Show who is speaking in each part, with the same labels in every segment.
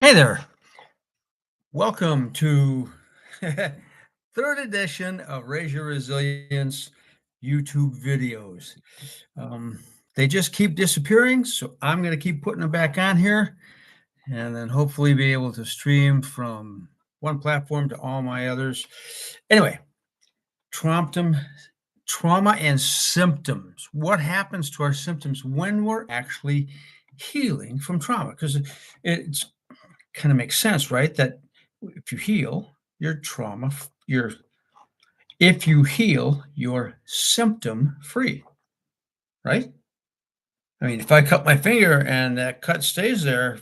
Speaker 1: Hey there. Welcome to third edition of Raise Your Resilience YouTube videos. Um, they just keep disappearing, so I'm going to keep putting them back on here and then hopefully be able to stream from one platform to all my others. Anyway, trauma, trauma and symptoms. What happens to our symptoms when we're actually healing from trauma? Because it's kind of makes sense, right? That if you heal your trauma, if you heal, you're symptom free, right? I mean, if I cut my finger and that cut stays there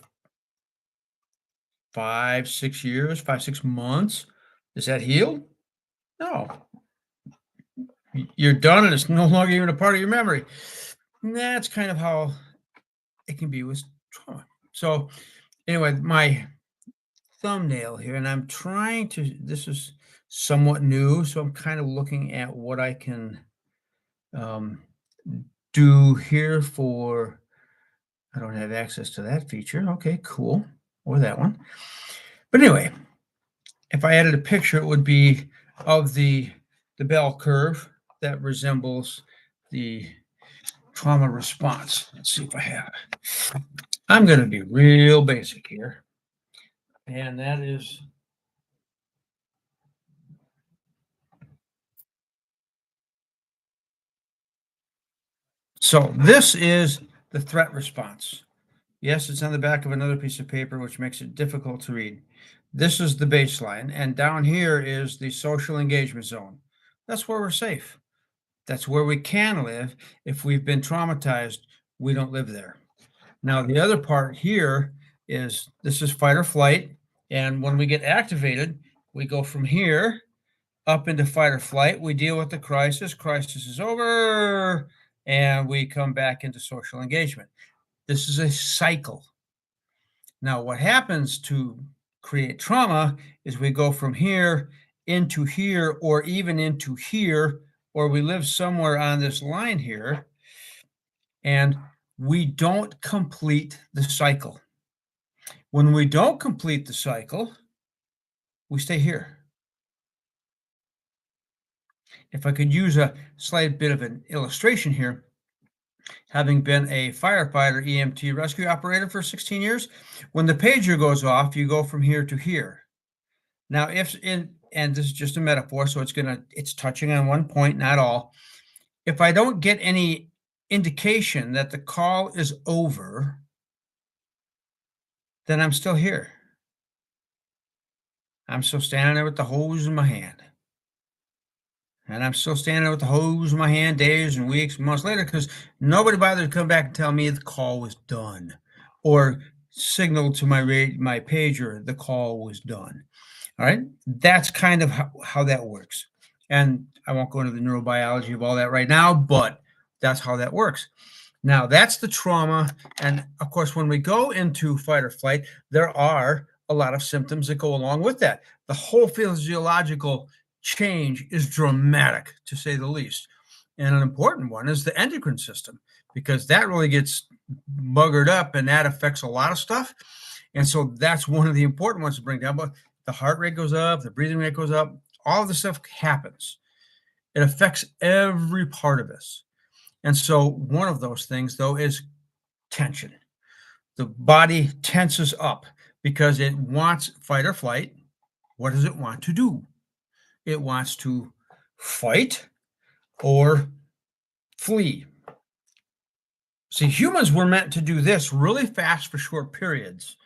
Speaker 1: 5, 6 years, 5, 6 months, is that healed? No. You're done and it's no longer even a part of your memory. And that's kind of how it can be with trauma. So, anyway, my thumbnail here, and I'm trying to, this is somewhat new, so I'm kind of looking at what I can um, do here for, I don't have access to that feature. Okay, cool. Or that one. But anyway, if I added a picture, it would be of the bell curve that resembles the trauma response. Let's see if I have it. I'm going to be real basic here. And that is so this is the threat response. Yes, it's on the back of another piece of paper, which makes it difficult to read. This is the baseline, and down here is the social engagement zone. That's where we're safe. That's where we can live. If we've been traumatized, we don't live there. Now, the other part here is this is fight or flight. And when we get activated, we go from here up into fight or flight. We deal with the crisis. Crisis is over, and we come back into social engagement. This is a cycle. Now, what happens to create trauma is we go from here into here, or even into here, or we live somewhere on this line here, and we don't complete the cycle. When we don't complete the cycle, we stay here. If I could use a slight bit of an illustration here, having been a firefighter, EMT rescue operator for 16 years, when the pager goes off, you go from here to here. Now, and this is just a metaphor, so it's touching on one point, not all. If I don't get any indication that the call is over, then I'm still here. I'm still standing there with the hose in my hand. And I'm still standing there with the hose in my hand days and weeks, months later, because nobody bothered to come back and tell me the call was done, or signal to my pager the call was done. All right, that's kind of how that works. And I won't go into the neurobiology of all that right now, but that's how that works. Now, that's the trauma. And of course, when we go into fight or flight, there are a lot of symptoms that go along with that. The whole physiological change is dramatic, to say the least. And an important one is the endocrine system, because that really gets buggered up and that affects a lot of stuff. And so that's one of the important ones to bring down. But the heart rate goes up, the breathing rate goes up, all of this stuff happens. It affects every part of us. And so one of those things, though, is tension. The body tenses up because it wants fight or flight. What does it want to do? It wants to fight or flee. See, humans were meant to do this really fast for short periods.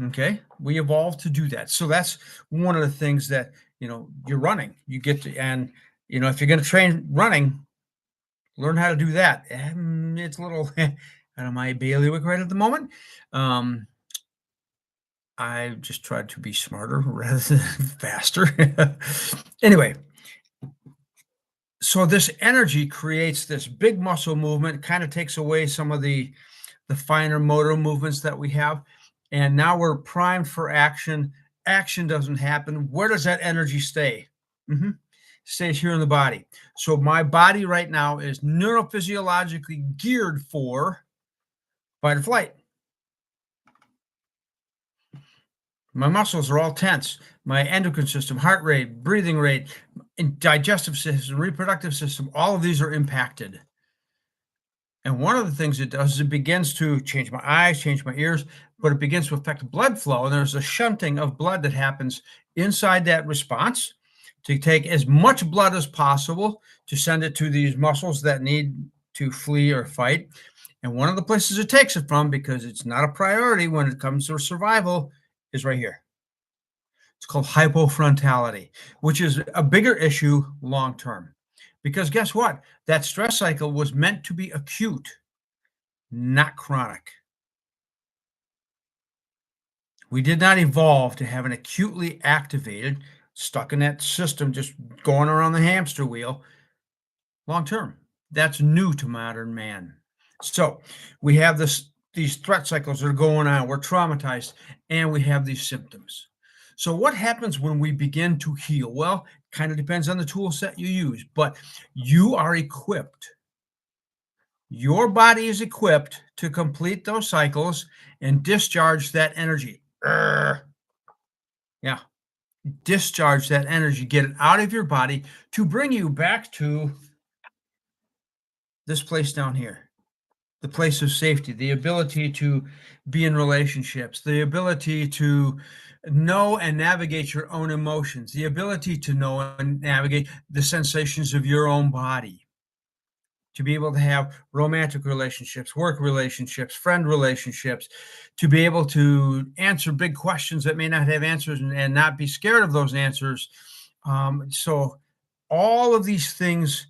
Speaker 1: Okay, we evolved to do that. So that's one of the things that, you're running. You get to, and, if you're going to train running, learn how to do that. And it's a little out of my bailiwick right at the moment. I just tried to be smarter rather than faster. Anyway, so this energy creates this big muscle movement, kind of takes away some of the finer motor movements that we have. And now we're primed for action. Action doesn't happen. Where does that energy stay? Stays here in the body. So my body right now is neurophysiologically geared for fight or flight. My muscles are all tense. My endocrine system, heart rate, breathing rate, and digestive system, reproductive system, all of these are impacted. And one of the things it does is it begins to change my eyes, change my ears, but it begins to affect blood flow. And there's a shunting of blood that happens inside that response to take as much blood as possible to send it to these muscles that need to flee or fight. And one of the places it takes it from, because it's not a priority when it comes to survival, is right here. It's called hypofrontality, which is a bigger issue long term. Because guess what? That stress cycle was meant to be acute, not chronic. We did not evolve to have an acutely activated, stuck in that system, just going around the hamster wheel long term. That's new to modern man. So we have these threat cycles that are going on. We're traumatized, and we have these symptoms. So what happens when we begin to heal? Well, kind of depends on the tool set you use, but you are equipped. Your body is equipped to complete those cycles and discharge that energy. Yeah, discharge that energy, get it out of your body to bring you back to this place down here, the place of safety, the ability to be in relationships, the ability to know and navigate your own emotions, the ability to know and navigate the sensations of your own body, to be able to have romantic relationships, work relationships, friend relationships, to be able to answer big questions that may not have answers and not be scared of those answers. So all of these things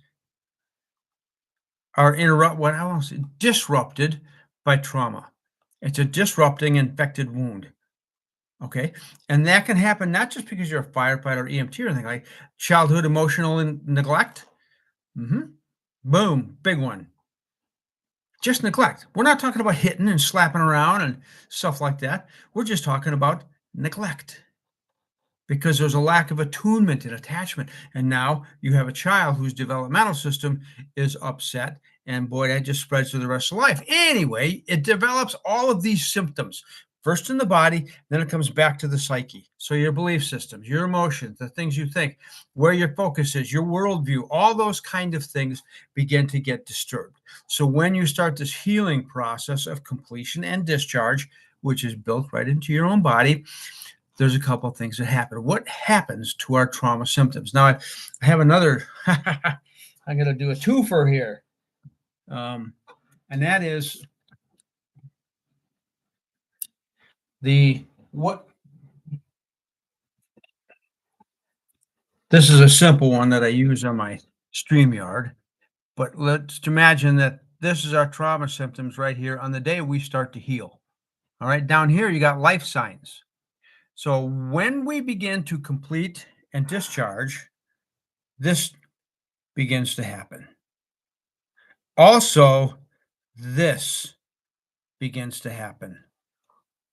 Speaker 1: are disrupted by trauma. It's a disrupting infected wound. Okay. And that can happen not just because you're a firefighter or EMT or anything, like childhood emotional neglect. Boom, big one. Just neglect. We're not talking about hitting and slapping around and stuff like that. We're just talking about neglect, because there's a lack of attunement and attachment. And now you have a child whose developmental system is upset. And boy, that just spreads to the rest of life. Anyway, it develops all of these symptoms. First in the body, then it comes back to the psyche. So your belief systems, your emotions, the things you think, where your focus is, your worldview, all those kind of things begin to get disturbed. So when you start this healing process of completion and discharge, which is built right into your own body, there's a couple of things that happen. What happens to our trauma symptoms? Now, I have another, I'm going to do a twofer here. And that is this is a simple one that I use on my StreamYard, but let's imagine that this is our trauma symptoms right here on the day we start to heal. All right, down here, you got life signs. So when we begin to complete and discharge, this begins to happen. Also, this begins to happen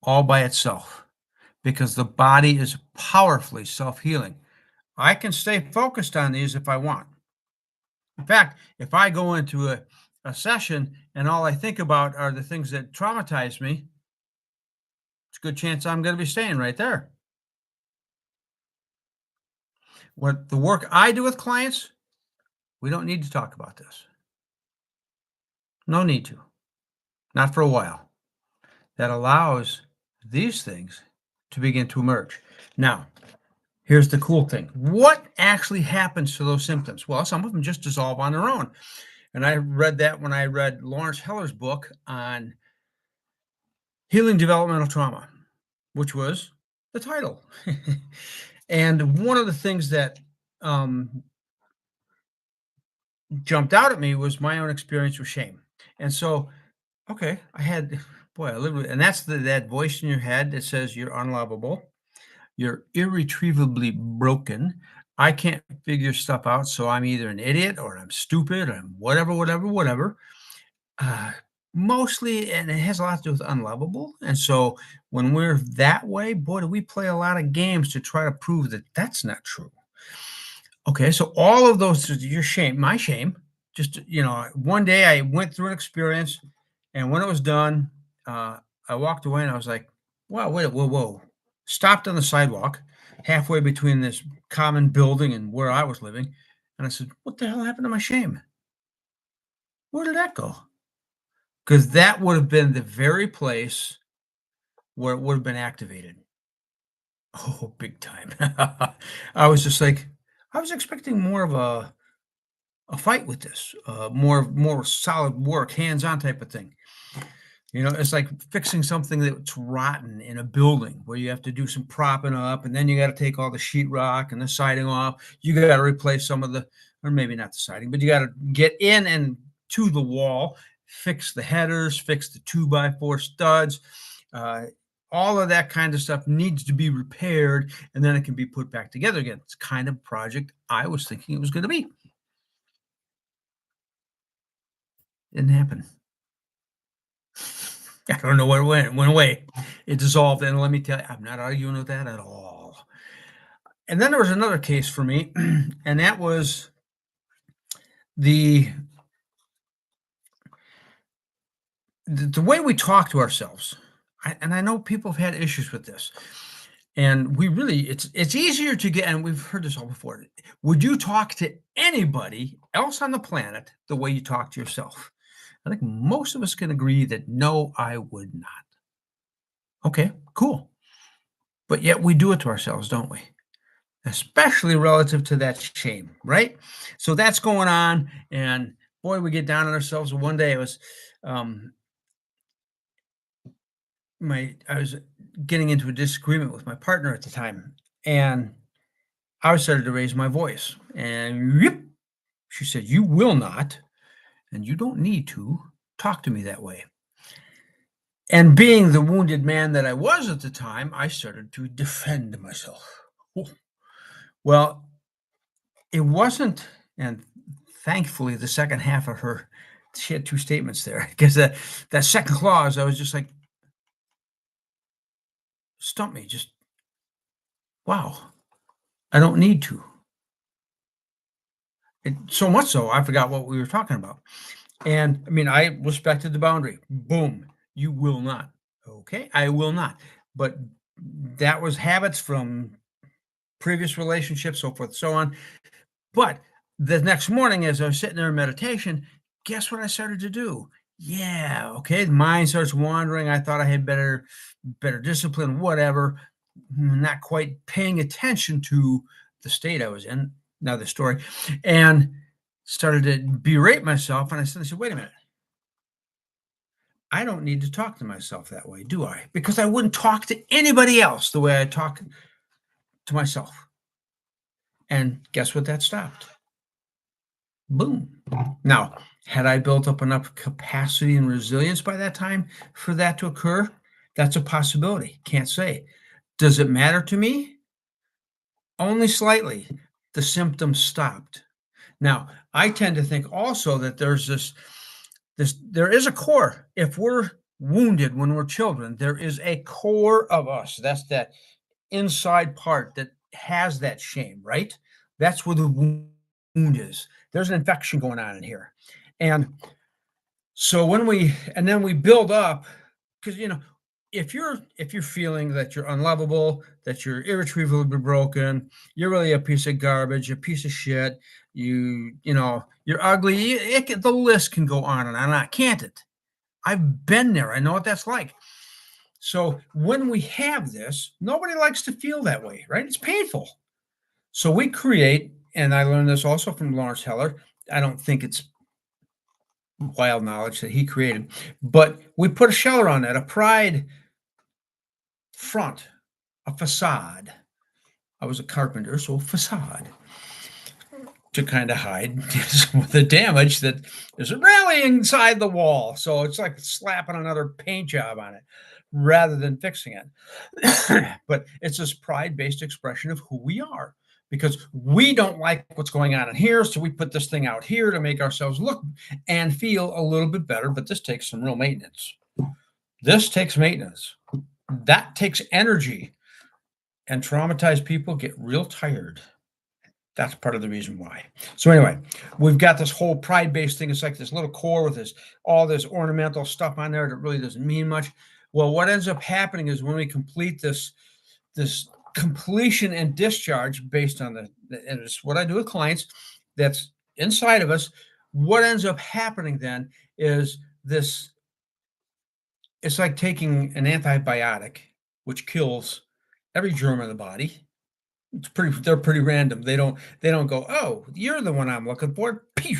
Speaker 1: all by itself, because the body is powerfully self-healing. I can stay focused on these if I want. In fact, if I go into a session and all I think about are the things that traumatize me, it's a good chance I'm going to be staying right there. What the work I do with clients, we don't need to talk about this. No need to. Not for a while. That allows these things to begin to emerge. Now, here's the cool thing. What actually happens to those symptoms? Well, some of them just dissolve on their own. And I read that when I read Lawrence Heller's book on healing developmental trauma, which was the title. And one of the things that jumped out at me was my own experience with shame. And so, okay, I lived with, and that's that voice in your head that says you're unlovable, you're irretrievably broken. I can't figure stuff out, so I'm either an idiot or I'm stupid or I'm whatever. Mostly, and it has a lot to do with unlovable. And so when we're that way, boy, do we play a lot of games to try to prove that that's not true. Okay, so all of those, your shame, my shame, just, one day I went through an experience, and when it was done, I walked away and I was like, wow, wait, whoa. stopped on the sidewalk halfway between this common building and where I was living. And I said, "What the hell happened to my shame? Where did that go?" Because that would have been the very place where it would have been activated. Oh, big time. I was just like, I was expecting more of a fight with this, more solid work, hands-on type of thing. It's like fixing something that's rotten in a building where you have to do some propping up, and then you got to take all the sheetrock and the siding off. You got to replace some of the, or maybe not the siding, but you got to get in and to the wall, fix the headers, fix the 2x4 studs. Uh, all of that kind of stuff needs to be repaired, and then it can be put back together again. It's kind of project I was thinking it was going to be. Didn't happen. I don't know where it went. It went away. It dissolved. And let me tell you, I'm not arguing with that at all. And then there was another case for me, and that was the way we talk to ourselves. And I know people have had issues with this. And we really, it's easier to get, and we've heard this all before. Would you talk to anybody else on the planet the way you talk to yourself? I think most of us can agree that no, I would not. Okay, cool. But yet we do it to ourselves, don't we? Especially relative to that shame, right? So that's going on. And boy, we get down on ourselves. One day it was I was getting into a disagreement with my partner at the time. And I started to raise my voice. And she said, "You will not, and you don't need to talk to me that way." And being the wounded man that I was at the time, I started to defend myself. Well, it wasn't, and thankfully, the second half of her, she had two statements there, because that second clause, I was just like, stump me, just, wow, I don't need to. So much so, I forgot what we were talking about. And I mean, I respected the boundary. Boom, you will not. Okay, I will not. But that was habits from previous relationships, so forth, so on. But the next morning, as I was sitting there in meditation, guess what I started to do? Yeah, okay, the mind starts wandering. I thought I had better discipline, whatever. Not quite paying attention to the state I was in. Another story. And started to berate myself. And I said, wait a minute. I don't need to talk to myself that way, do I? Because I wouldn't talk to anybody else the way I talk to myself. And guess what? That stopped. Boom. Now, had I built up enough capacity and resilience by that time for that to occur? That's a possibility. Can't say. Does it matter to me? Only slightly. The symptoms stopped. Now, I tend to think also that there's there is a core. If we're wounded when we're children, there is a core of us. That's that inside part that has that shame, right? That's where the wound is. There's an infection going on in here. And so then we build up, because if you're feeling that you're unlovable, that you're irretrievably broken, you're really a piece of garbage, a piece of shit, you're ugly, the list can go on and on, can't it? I've been there. I know what that's like. So when we have this, nobody likes to feel that way, right? It's painful. So we create, and I learned this also from Lawrence Heller. I don't think it's wild knowledge that he created, but we put a shelter on that, a pride front, a facade. I was a carpenter, so a facade to kind of hide the damage that there's a railing inside the wall. So it's like slapping another paint job on it rather than fixing it. But it's this pride-based expression of who we are, because we don't like what's going on in here. So we put this thing out here to make ourselves look and feel a little bit better. But this takes some real maintenance. This takes maintenance. That takes energy. And traumatized people get real tired. That's part of the reason why. So anyway, we've got this whole pride-based thing. It's like this little core with all this ornamental stuff on there that really doesn't mean much. Well, what ends up happening is when we complete this this completion and discharge based on and it's what I do with clients that's inside of us. What ends up happening then is this, it's like taking an antibiotic, which kills every germ in the body. They're pretty random. They don't go, oh, you're the one I'm looking for. Pew.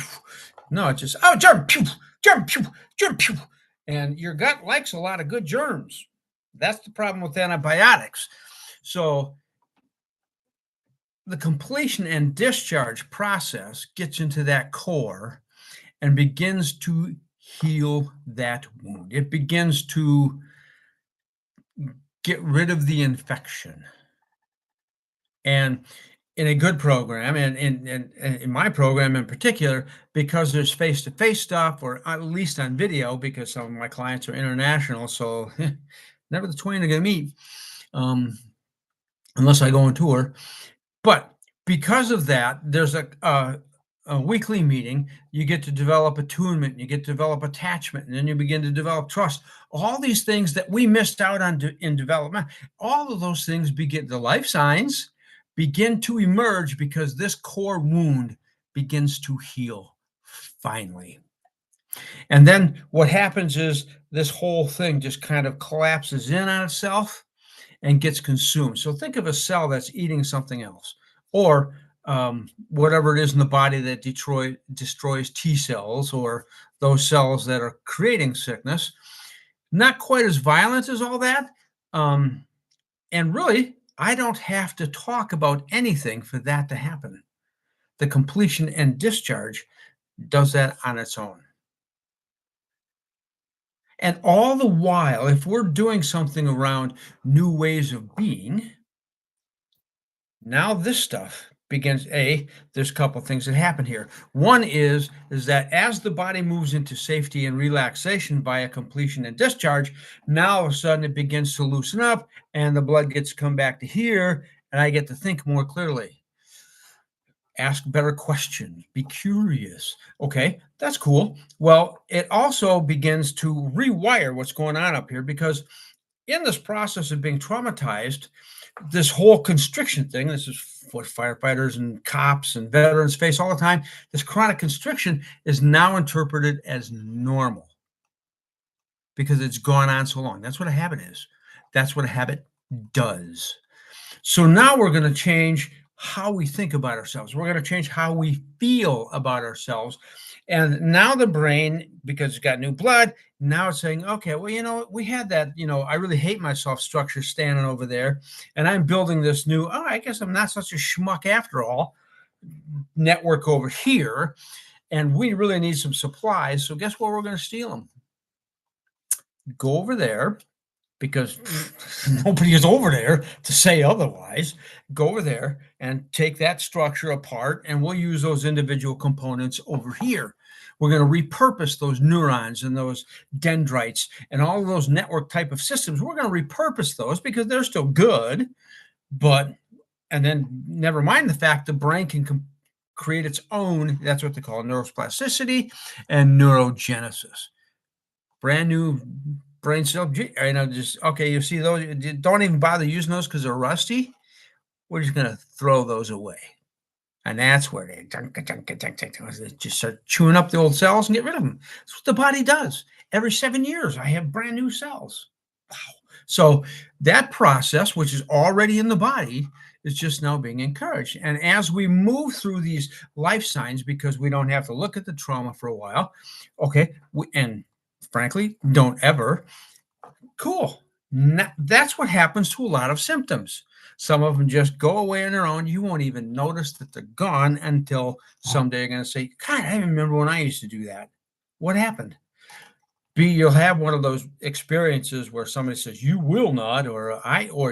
Speaker 1: No, it's just, oh, germ, pew, germ, pew, germ, pew. And your gut likes a lot of good germs. That's the problem with antibiotics. So the completion and discharge process gets into that core and begins to heal that wound. It begins to get rid of the infection. And in a good program, and in my program in particular, because there's face-to-face stuff, or at least on video, because some of my clients are international, so never the twain are going to meet, unless I go on tour. But because of that, there's a weekly meeting. You get to develop attunement, you get to develop attachment, and then you begin to develop trust. All these things that we missed out on in development, all of those things begin, the life signs begin to emerge because this core wound begins to heal finally. And then what happens is this whole thing just kind of collapses in on itself and gets consumed. So think of a cell that's eating something else, or whatever it is in the body that destroys T cells, or those cells that are creating sickness. Not quite as violent as all that. And really, I don't have to talk about anything for that to happen. The completion and discharge does that on its own. And all the while, if we're doing something around new ways of being, now this stuff begins. There's a couple things that happen here. One is that as the body moves into safety and relaxation via completion and discharge, now all of a sudden it begins to loosen up and the blood gets to come back to here, and I get to think more clearly, ask better questions, be curious. Okay, that's cool. Well, it also begins to rewire what's going on up here, because in this process of being traumatized, this whole constriction thing, this is what firefighters and cops and veterans face all the time. This chronic constriction is now interpreted as normal because it's gone on so long. That's what a habit is. That's what a habit does. So now we're going to change how we think about ourselves. We're going to change how we feel about ourselves. And now the brain, because it's got new blood, now it's saying, okay, well, we had that, I really hate myself structure standing over there. And I'm building this new, I guess I'm not such a schmuck after all, network over here. And we really need some supplies. So guess where we're going to steal them? Go over there, because nobody is over there to say otherwise. Go over there and take that structure apart, and we'll use those individual components over here. We're going to repurpose those neurons and those dendrites and all of those network type of systems. We're going to repurpose those because they're still good, and then never mind the fact the brain can create its own, that's what they call neuroplasticity and neurogenesis. Brand new brain cell, you see those, don't even bother using those because they're rusty. We're just going to throw those away. And that's where they just start chewing up the old cells and get rid of them. That's what the body does. Every 7 years, I have brand new cells. Wow. So that process, which is already in the body, is just now being encouraged. And as we move through these life signs, because we don't have to look at the trauma for a while, and frankly, don't ever. Cool. That's what happens to a lot of symptoms. Some of them just go away on their own. You won't even notice that they're gone until someday you're going to say, God, I remember when I used to do that. What happened? B, you'll have one of those experiences where somebody says, you will not, or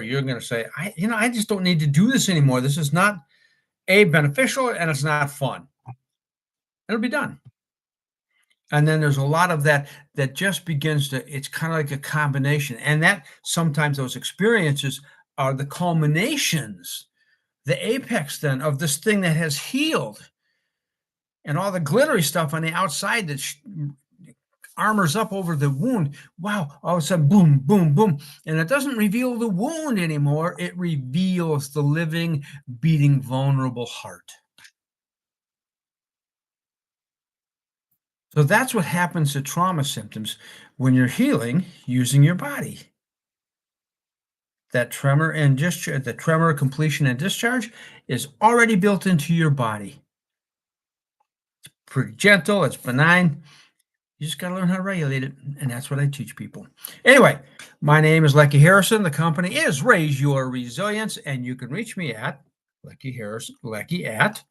Speaker 1: you're going to say, I just don't need to do this anymore. This is not beneficial, and it's not fun. It'll be done. And then there's a lot of that just begins to, it's kind of like a combination. And that sometimes those experiences are the culminations, the apex then of this thing that has healed. And all the glittery stuff on the outside that's armors up over the wound. Wow, all of a sudden, boom, boom, boom. And it doesn't reveal the wound anymore. It reveals the living, beating, vulnerable heart. So that's what happens to trauma symptoms when you're healing using your body. That tremor and discharge, the tremor, completion, and discharge is already built into your body. Pretty gentle, it's benign. You just got to learn how to regulate it, and that's what I teach people. Anyway, my name is Lecky Harrison. The company is Raise Your Resilience, and you can reach me at Lecky Harrison, Lecky at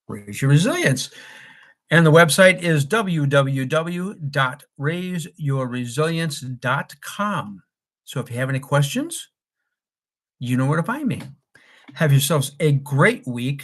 Speaker 1: Raise Your Resilience. And the website is www.raiseyourresilience.com. So if you have any questions, you know where to find me. Have yourselves a great week.